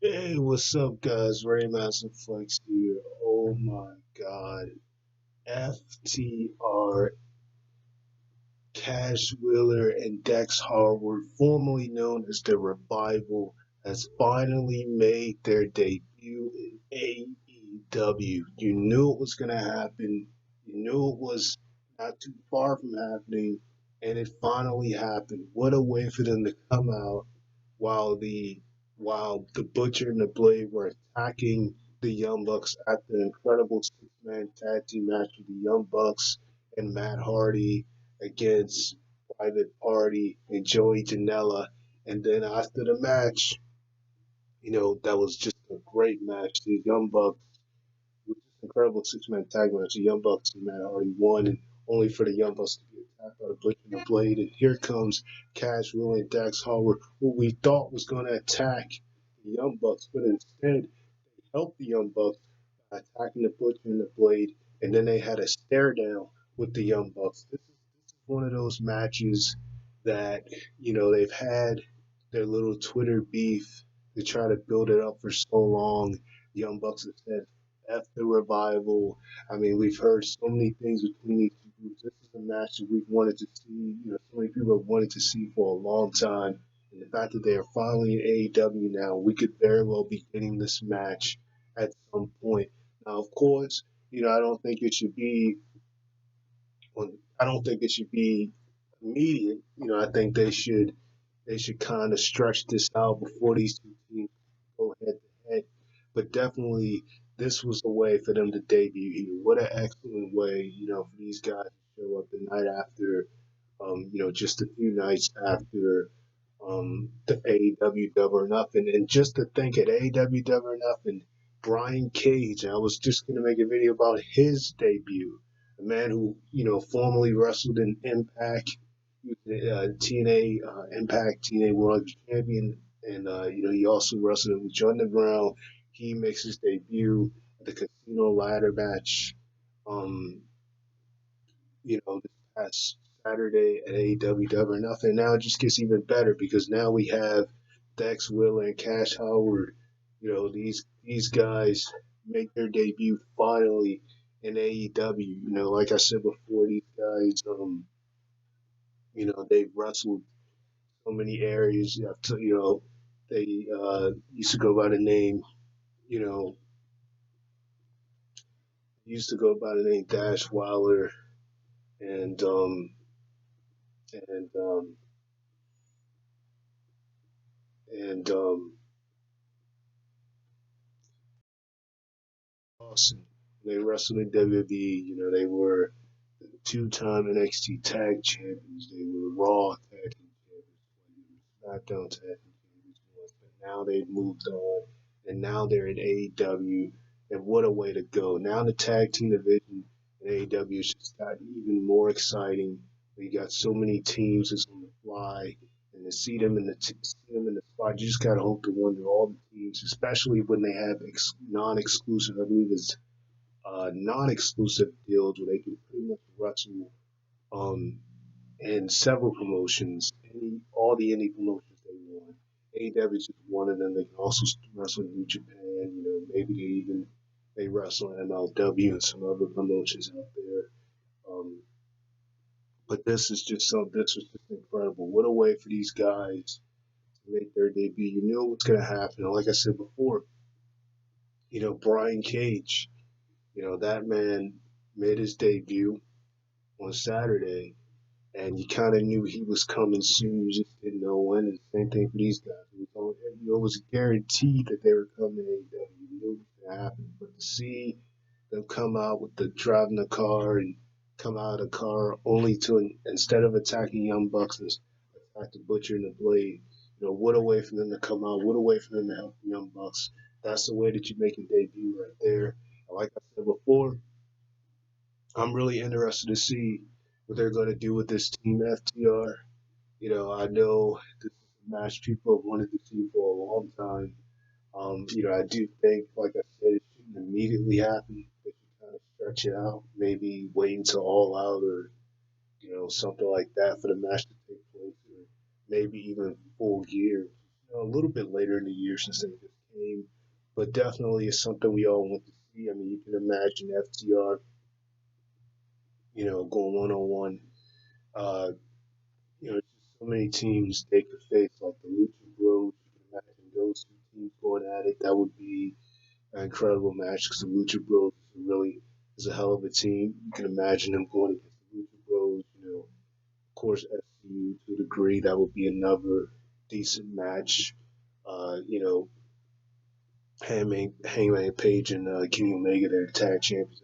Hey, what's up, guys? Ray Massive Flex here. Oh my God. FTR, Cash Wheeler, and Dex Harwood, formerly known as the Revival, has finally made their debut in AEW. You knew it was going to happen. You knew it was not too far from happening, and it finally happened. What a way for them to come out while the Butcher and the Blade were attacking the Young Bucks at the incredible six-man tag team match with the Young Bucks and Matt Hardy against Private Party and Joey Janela. And then after the match, that was just a great match. The Young Bucks, with this incredible six-man tag match, the Young Bucks and Matt Hardy won, and only for the Young Bucks to be attacked by the Butcher and the Blade. And here comes Cash Wheeler and Dax Harwood, who we thought was going to attack the Young Bucks, but instead helped the Young Bucks by attacking the Butcher and the Blade, and then they had a stare down with the Young Bucks. This is one of those matches that they've had their little Twitter beef to try to build it up for so long. The Young Bucks have said F the revival. I mean, we've heard so many things between these two groups. This is a match that we've wanted to see. So many people have wanted to see for a long time. And the fact that they are finally in AEW now, we could very well be getting this match at some point. Now, of course, I don't think it should be. I don't think it should be immediate. I think they should kind of stretch this out before these two teams go head to head. But definitely, this was a way for them to debut here. What an excellent way, for these guys to show up the night after, just a few nights after the AEW Double or Nothing. And just to think at AEW Double or Nothing, Brian Cage, I was just going to make a video about his debut. A man who, formerly wrestled in Impact, TNA Impact, TNA World Champion, and, he also wrestled with John Brown. He makes his debut at the Casino Ladder match. Um, this past Saturday at AEW Double or Nothing. Now it just gets even better because now we have Dex Wheeler and Cash Howard. These guys make their debut finally in AEW. Like I said before, these guys, they've wrestled so many areas. They used to go by the name, you know, used to go by the name Dash Wilder and and um, and Austin. They wrestled in WWE. They were two-time NXT Tag Champions. They were Raw Tag Team Champions. SmackDown Tag Team Champions once, but now they've moved on, and now they're in AEW. And what a way to go! Now the tag team division in AEW has just gotten even more exciting. We got so many teams that's on the fly, and to see them in the spot, you just gotta hope to wonder all the teams, especially when they have non-exclusive. I believe it's non-exclusive deals where they can pretty much wrestle um, in several promotions, all the indie promotions they want. AEW is just one of them. They can also wrestle in New Japan. Maybe they wrestle in MLW and some other promotions out there. Um, but this was just incredible. What a way for these guys to make their debut. You knew what's going to happen. Like I said before, Brian Cage, that man made his debut on Saturday, and you kind of knew he was coming soon. You just didn't know when. And same thing for these guys. It was guaranteed that they were coming to AEW. You knew it was going to happen. But to see them come out with the driving the car and come out of the car only to instead of attacking Young Bucks, attack the Butcher and the Blade. What a way for them to come out. What a way for them to help the Young Bucks. That's the way that you make a debut right there. And like I said before, I'm really interested to see what they're going to do with this team FTR. I know this is a match people have wanted to see for a long time. I do think, like I said, it shouldn't immediately happen. They should kind of stretch it out, maybe wait until All Out or something like that for the match to take place, or maybe even full gear. A little bit later in the year since they just came. but definitely it's something we all want to see. I mean, you can imagine FTR, going one on one. Uh, it's just so many teams they could face, like the Lucha Bros. You can imagine those two teams going at it. That would be an incredible match because the Lucha Bros is a hell of a team. You can imagine them going against the Lucha Bros. Of course, SCU to a degree. That would be another decent match. You know, Hangman Page and Kenny Omega, they're tag champions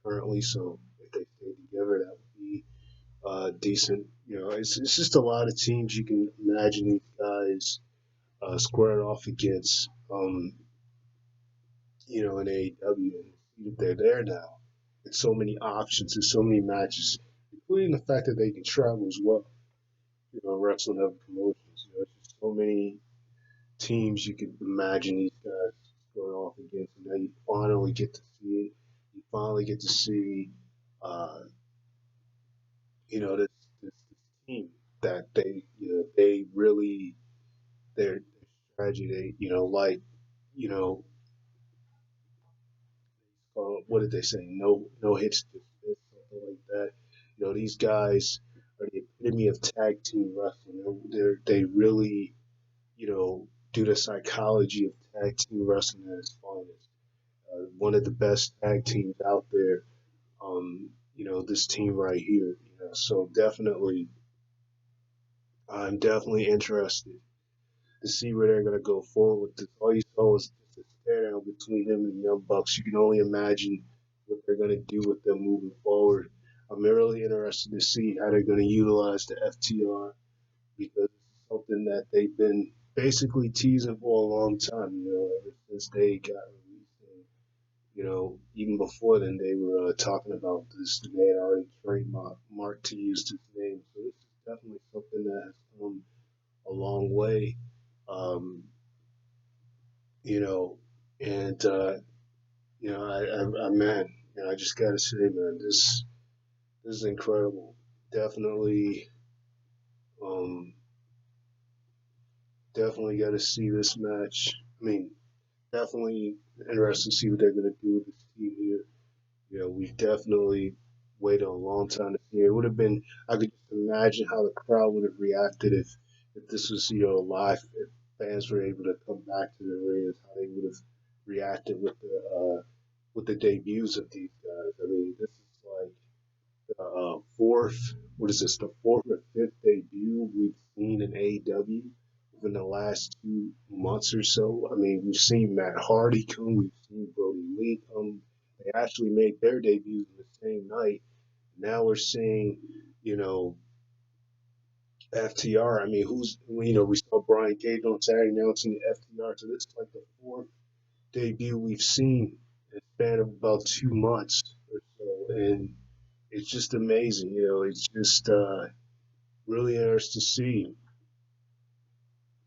currently. So if they stay together, that would be decent. It's just a lot of teams you can imagine these guys squaring off against. In AEW, and they're there now. It's so many options. There's so many matches, including the fact that they can travel as well. Wrestling other promotions. It's just so many teams you can imagine these guys going off against, and now you finally get to see it. You finally get to see, uh, this team that they really their strategy. You know, what did they say? No hits to miss, something like that. These guys are the epitome of tag team wrestling. They really, do the psychology of tag team wrestling at its finest. One of the best tag teams out there. This team right here. So definitely, I'm definitely interested to see where they're going to go forward with this. All you saw was just a stare down between him and Young Bucks. You can only imagine what they're going to do with them moving forward. I'm really interested to see how they're going to utilize the FTR because it's something that they've been basically teasing for a long time, ever since they got released. And, even before then, they were talking about this. They had already trademarked to use this name. So this is definitely something that has come a long way. Um, you know, and man, I just gotta say, man, this is incredible. Definitely, um, definitely got to see this match. I mean, definitely interested to see what they're gonna do with this team here. We've definitely waited a long time to see it. It would have been, I could just imagine how the crowd would have reacted if this was, live, if fans were able to come back to the arenas, how they would have reacted with the debuts of these guys. I mean, this is like the fourth, what is this, the fourth or fifth debut we've seen in AEW within the last 2 months or so. I mean, we've seen Matt Hardy come, we've seen Brody Lee come. They actually made their debuts in the same night. Now we're seeing, you know, FTR. I mean, we saw Brian Cage on Saturday. Now it's in FTR. So this is like the fourth debut we've seen in a span of about 2 months or so, and it's just amazing. It's just really interesting to see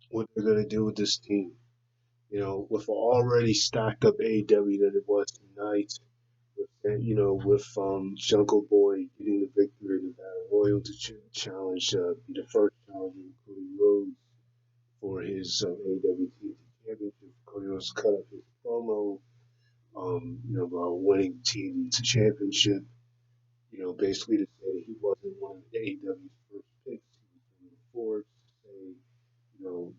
what they're going to do with this team. With already stacked up AEW that it was tonight, with Jungle Boy getting the victory in the Battle Royal to challenge, be the first challenger of Cody Rhodes for his AEW TNT Championship. Cody Rhodes cut up his promo, about winning TNT Championship. Basically to say that he wasn't one of AEW's first picks. He was one of the fourth. To say, you know,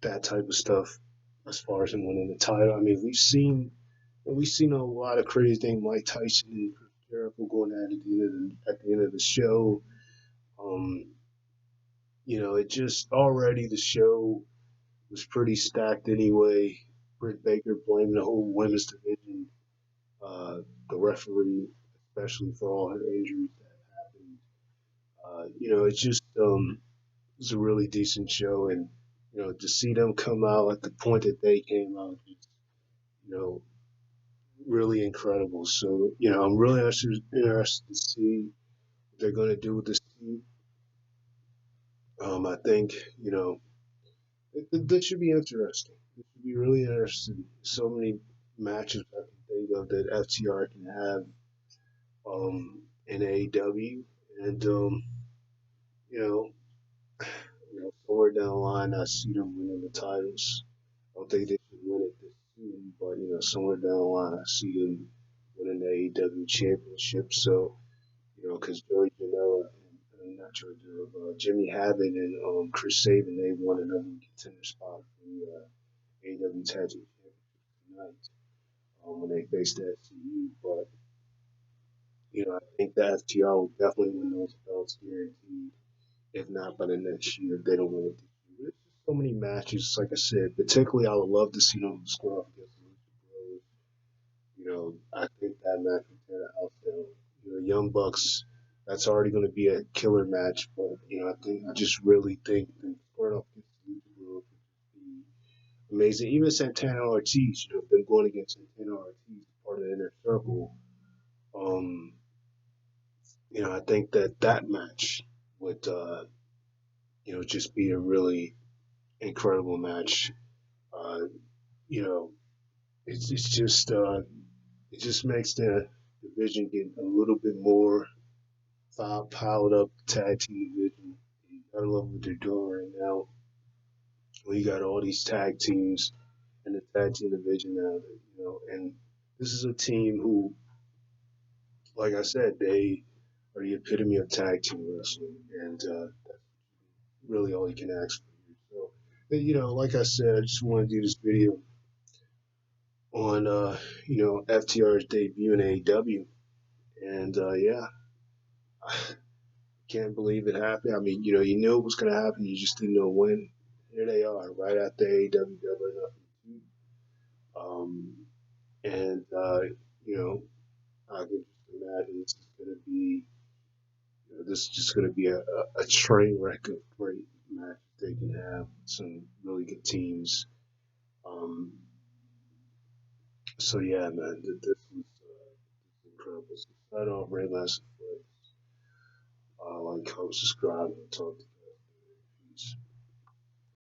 that type of stuff as far as him winning the title. I mean, we've seen a lot of crazy things. Mike Tyson and Chris Jericho going at the end of the show. Um, it just already the show was pretty stacked anyway. Britt Baker blaming the whole women's division, uh, the referee, especially for all her injuries that happened. It's just it was a really decent show, and to see them come out at the point that they came out, you know, really incredible. So I'm really interested to see what they're going to do with this team. I think that should be interesting. It should be really interesting. So many matches I can think of that FTR can have in AEW, and you know, somewhere down the line, I see them winning the titles. I don't think they should win it this soon. somewhere down the line, I see them winning the AEW championship. So, because Joey Janela and not Joey Janela, Jimmy Havoc and Chris Sabin, they won another contender spot for the AEW Tag Team Championship tonight when they faced the SCU. But, I think the FTR will definitely win those belts guaranteed, if not by the next year, if they don't win it this year. There's just so many matches, like I said, particularly I would love to see them square off against the Lucha Bros. I think that match would tear the house down. Young Bucks, that's already going to be a killer match. But I just really think them squaring off against the Lucha Bros would just be amazing. Even Santana Ortiz, them going against Santana Ortiz, part of the inner circle. Um, I think that match would, just be a really incredible match. Uh, you know, it's just it just makes the division get a little bit more piled up. Tag team division. I love what they're doing right now. We got all these tag teams in the tag team division now. And this is a team who, like I said, they are the epitome of tag team wrestling, and really all you can ask for. So, like I said, I just want to do this video on FTR's debut in AEW, and yeah, I can't believe it happened. I mean, you knew it was gonna happen, you just didn't know when. Here they are, right after AEW Double or Nothing. And I can just imagine this is just gonna be a train wreck of great matches they can have. Some really good teams. Um, so yeah, man, this was incredible. So sign off, Ray Last. Like, comment, subscribe, and talk to you guys. Peace.